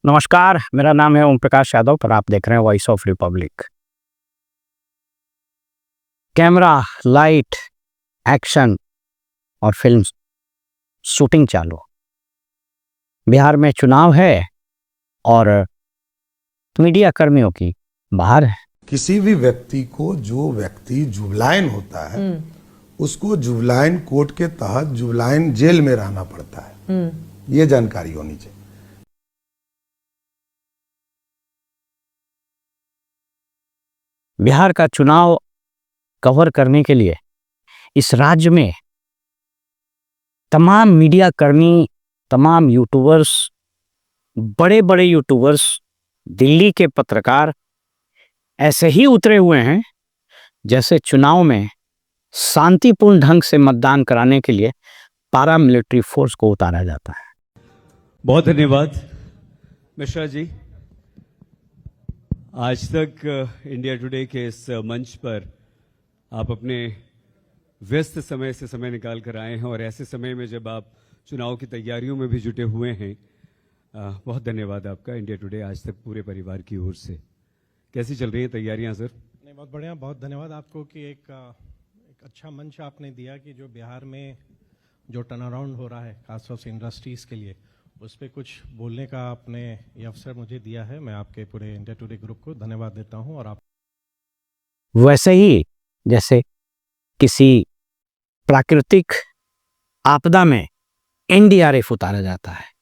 नमस्कार, मेरा नाम है ओम प्रकाश यादव और आप देख रहे हैं voice of Republic. Camera, light, action और फिल्म शूटिंग चालू। बिहार में चुनाव है और मीडिया कर्मियों की बाहर है। किसी भी व्यक्ति को जो व्यक्ति जुबलाइन होता है उसको जुबलाइन कोर्ट के तहत जुबलाइन जेल में रहना पड़ता है। ये जानकारी होनी चाहिए। बिहार का चुनाव कवर करने के लिए इस राज्य में तमाम मीडिया कर्मी, तमाम यूट्यूबर्स, बड़े बड़े यूट्यूबर्स, दिल्ली के पत्रकार ऐसे ही उतरे हुए हैं जैसे चुनाव में शांतिपूर्ण ढंग से मतदान कराने के लिए पारामिलिट्री फोर्स को उतारा जाता है। बहुत धन्यवाद मिश्रा जी। आज तक इंडिया टुडे के इस मंच पर आप अपने व्यस्त समय से समय निकाल कर आए हैं और ऐसे समय में जब आप चुनाव की तैयारियों में भी जुटे हुए हैं, बहुत धन्यवाद आपका इंडिया टुडे आज तक पूरे परिवार की ओर से। कैसी चल रही हैं तैयारियां सर? नहीं, बहुत बढ़िया। बहुत धन्यवाद आपको कि एक अच्छा मंच आपने दिया कि जो बिहार में जो टर्न अराउंड हो रहा है खासतौर से इंडस्ट्रीज़ के लिए, उस पर कुछ बोलने का आपने ये अवसर मुझे दिया है। मैं आपके पूरे इंडिया टुडे ग्रुप को धन्यवाद देता हूं। और आप वैसे ही जैसे किसी प्राकृतिक आपदा में एनडीआरएफ उतारा जाता है,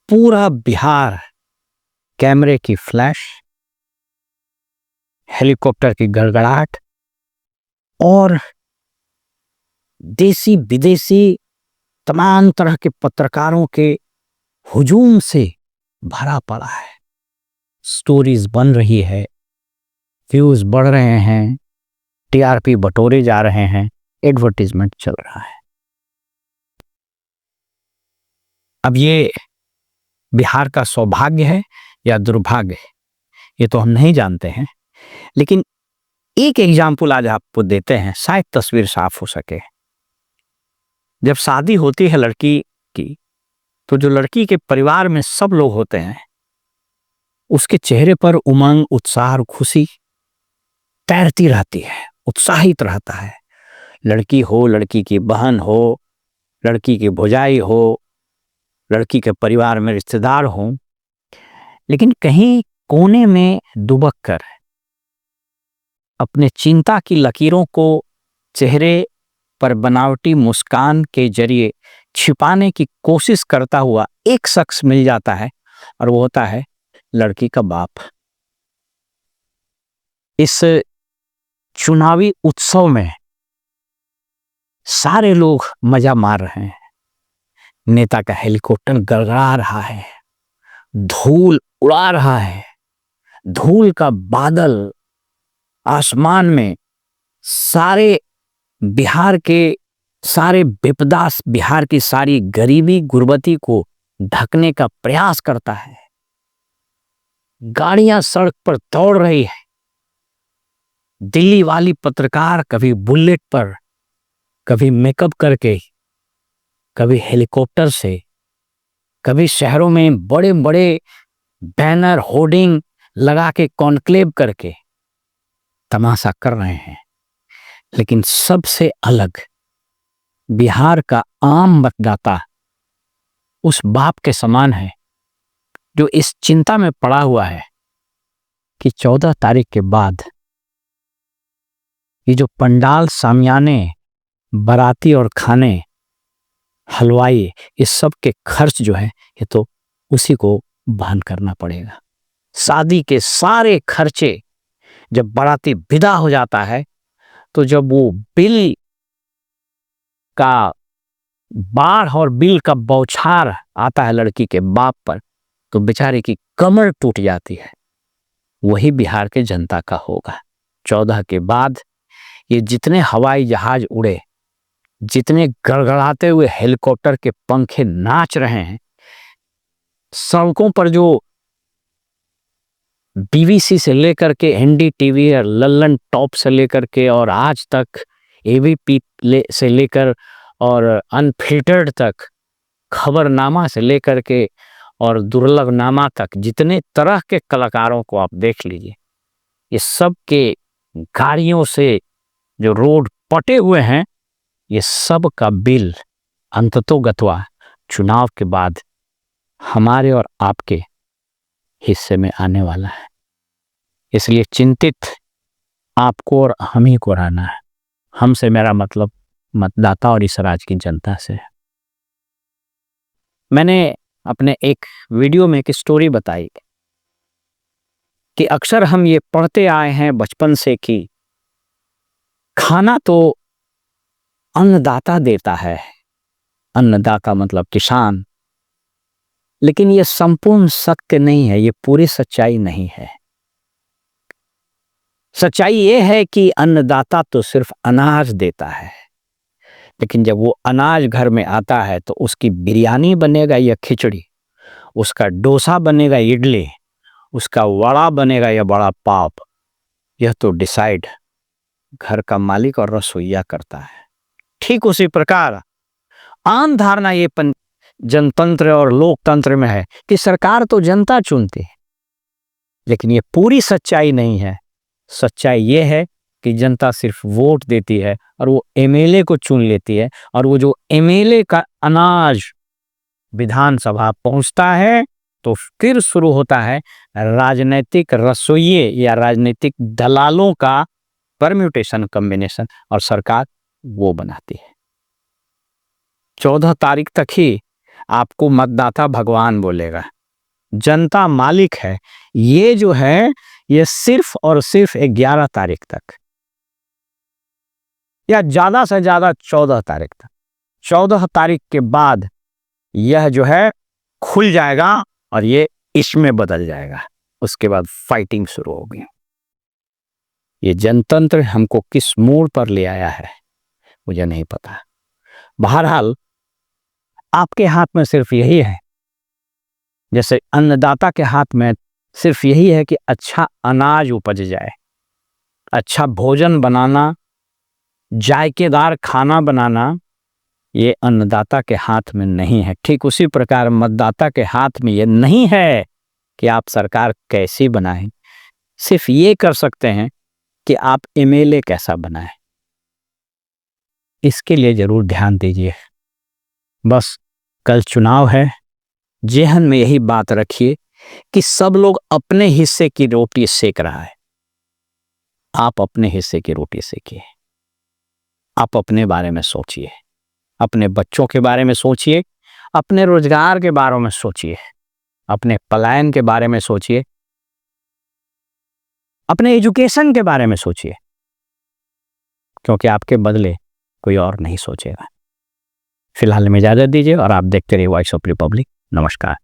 पूरा बिहार कैमरे की फ्लैश, हेलीकॉप्टर की गड़गड़ाहट और देसी विदेशी तमाम तरह के पत्रकारों के हुजूम से भरा पड़ा है। स्टोरीज बन रही है, व्यूज बढ़ रहे हैं, टीआरपी बटोरे जा रहे हैं, एडवर्टीजमेंट चल रहा है। अब ये बिहार का सौभाग्य है या दुर्भाग्य है, ये तो हम नहीं जानते हैं, लेकिन एक एग्जाम्पल आज आपको देते हैं, शायद तस्वीर साफ हो सके। जब शादी होती है लड़की की, तो जो लड़की के परिवार में सब लोग होते हैं, उसके चेहरे पर उमंग, उत्साह और खुशी तैरती रहती है, उत्साहित रहता है। लड़की हो, लड़की की बहन हो, लड़की की भौजाई हो, लड़की के परिवार में रिश्तेदार हों, लेकिन कहीं कोने में दुबक कर अपने चिंता की लकीरों को चेहरे पर बनावटी मुस्कान के जरिए छिपाने की कोशिश करता हुआ एक शख्स मिल जाता है और वो होता है लड़की का बाप। इस चुनावी उत्सव में सारे लोग मजा मार रहे हैं। नेता का हेलीकॉप्टर गड़गड़ा रहा है, धूल उड़ा रहा है, धूल का बादल आसमान में सारे बिहार के सारे विपदा, बिहार की सारी गरीबी गुर्बती को ढकने का प्रयास करता है। गाड़ियां सड़क पर दौड़ रही है। दिल्ली वाली पत्रकार कभी बुलेट पर, कभी मेकअप करके, कभी हेलीकॉप्टर से, कभी शहरों में बड़े बड़े बैनर, होर्डिंग लगा के कॉन्क्लेव करके तमाशा कर रहे हैं। लेकिन सबसे अलग बिहार का आम मतदाता उस बाप के समान है जो इस चिंता में पड़ा हुआ है कि 14 तारीख के बाद ये जो पंडाल, सामियाने, बाराती और खाने, हलवाई, इस सब के खर्च जो है ये तो उसी को वहन करना पड़ेगा। शादी के सारे खर्चे जब बाराती विदा हो जाता है, तो जब वो बिल का बाढ़ और बिल का बौछार आता है लड़की के बाप पर, तो बेचारे की कमर टूट जाती है। वही बिहार के जनता का होगा। 14 के बाद ये जितने हवाई जहाज उड़े, जितने गड़गड़ाते हुए हेलीकॉप्टर के पंखे नाच रहे हैं, सड़कों पर जो बीबीसी से लेकर के एनडीटीवी और लल्लन टॉप से लेकर के और आज तक एबीपी से लेकर और अनफिल्टर्ड तक, खबरनामा से लेकर के और दुर्लभनामा तक, जितने तरह के कलाकारों को आप देख लीजिए, ये सब के गाड़ियों से जो रोड पटे हुए हैं, ये सब का बिल अंततोगत्वा चुनाव के बाद हमारे और आपके हिस्से में आने वाला है। इसलिए चिंतित आपको और हम ही को रहना है। हमसे मेरा मतलब मतदाता और इस राज्य की जनता से है। मैंने अपने एक वीडियो में एक स्टोरी बताई कि अक्सर हम ये पढ़ते आए हैं बचपन से कि खाना तो अन्नदाता देता है, अन्नदाता मतलब किसान, लेकिन ये संपूर्ण सत्य नहीं है, ये पूरी सच्चाई नहीं है। सच्चाई ये है कि अन्नदाता तो सिर्फ अनाज देता है, लेकिन जब वो अनाज घर में आता है तो उसकी बिरयानी बनेगा या खिचड़ी, उसका डोसा बनेगा इडली, उसका वड़ा बनेगा या बड़ा पाव, यह तो डिसाइड घर का मालिक और रसोइया करता है। ठीक उसी प्रकार आम धारणा ये जनतंत्र और लोकतंत्र में है कि सरकार तो जनता चुनती है, लेकिन ये पूरी सच्चाई नहीं है। सच्चाई ये है कि जनता सिर्फ वोट देती है और वो एमएलए को चुन लेती है, और वो जो एमएलए का अनाज विधानसभा पहुंचता है तो फिर शुरू होता है राजनीतिक रसोइये या राजनीतिक दलालों का परम्यूटेशन कॉम्बिनेशन, और सरकार वो बनाती है। 14 तारीख तक ही आपको मतदाता भगवान बोलेगा, जनता मालिक है। ये जो है ये सिर्फ और सिर्फ 11 तारीख तक या ज्यादा से ज्यादा 14 तारीख तक। 14 तारीख के बाद यह जो है खुल जाएगा और ये इसमें बदल जाएगा। उसके बाद फाइटिंग शुरू होगी। ये जनतंत्र हमको किस मोड़ पर ले आया है मुझे नहीं पता। बहरहाल आपके हाथ में सिर्फ यही है, जैसे अन्नदाता के हाथ में सिर्फ यही है कि अच्छा अनाज उपज जाए, अच्छा भोजन बनाना, जायकेदार खाना बनाना, ये अन्नदाता के हाथ में नहीं है। ठीक उसी प्रकार मतदाता के हाथ में ये नहीं है कि आप सरकार कैसी बनाएं, सिर्फ ये कर सकते हैं कि आप एमएलए कैसा बनाएं। इसके लिए जरूर ध्यान दीजिए। बस कल चुनाव है, जेहन में यही बात रखिए कि सब लोग अपने हिस्से की रोटी सेक रहा है, आप अपने हिस्से की रोटी सेकिए। आप अपने बारे में सोचिए, अपने बच्चों के बारे में सोचिए, अपने रोजगार के बारे में सोचिए, अपने पलायन के बारे में सोचिए, अपने एजुकेशन के बारे में सोचिए, क्योंकि आपके बदले कोई और नहीं सोचेगा। फिलहाल में इजाजत दीजिए और आप देखते रहिए वॉइस ऑफ रिपब्लिक। नमस्कार।